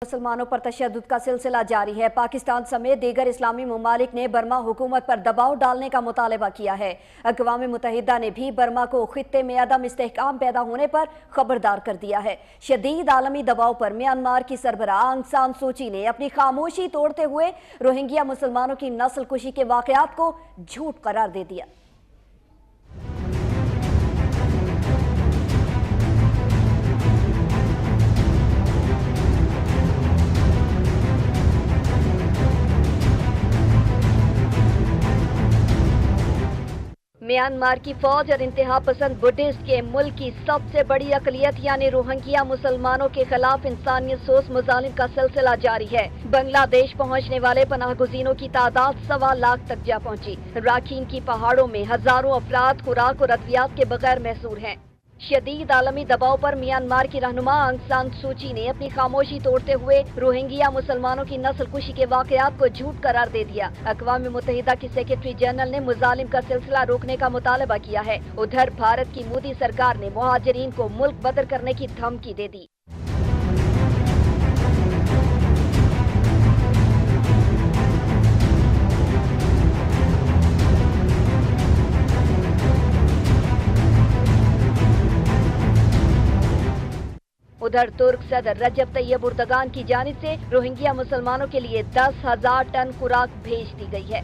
मुसलमानों पर तशद्दुद का सिलसिला जारी है। पाकिस्तान समेत दीगर इस्लामी ममालिक ने बर्मा हुकूमत पर दबाव डालने का मुतालबा किया है। अक़वाम मुत्तहिदा ने भी बर्मा को खित्ते में अदम इस्तेहकाम पैदा होने पर खबरदार कर दिया है। शदीद आलमी दबाव पर म्यांमार की सरबराह आंग सान सूची ने अपनी खामोशी तोड़ते हुए रोहिंग्या मुसलमानों की नस्ल कुशी के वाक़यात को झूठ करार दे दिया। म्यांमार की फौज और इंतहा पसंद बुद्धिस्ट के मुल्क की सबसे बड़ी अकलियत यानी रोहिंग्या मुसलमानों के खिलाफ इंसानियत सोस मुजालिम का सिलसिला जारी है। बांग्लादेश पहुंचने वाले पनाहगुज़ीनों की तादाद 1.25 लाख तक जा पहुंची। राखीन की पहाड़ों में हजारों अफराद खुराक और अद्वियात के बगैर महसूर हैं। शदीद आलमी दबाव पर म्यांमार की रहनुमा आंग सान सूची ने अपनी खामोशी तोड़ते हुए रोहिंग्या मुसलमानों की नस्ल कुशी के वाकयात को झूठ करार दे दिया। अक़वाम मुत्तहिदा की सेक्रेटरी जनरल ने मुजालिम का सिलसिला रोकने का मुतालबा किया है। उधर भारत की मोदी सरकार ने मुहाजिरीन को मुल्क बदर करने की धमकी दे दी। उधर तुर्क सदर रजब तैयब उर्दगान की जानिब से रोहिंग्या मुसलमानों के लिए 10,000 टन खुराक भेज दी गई है।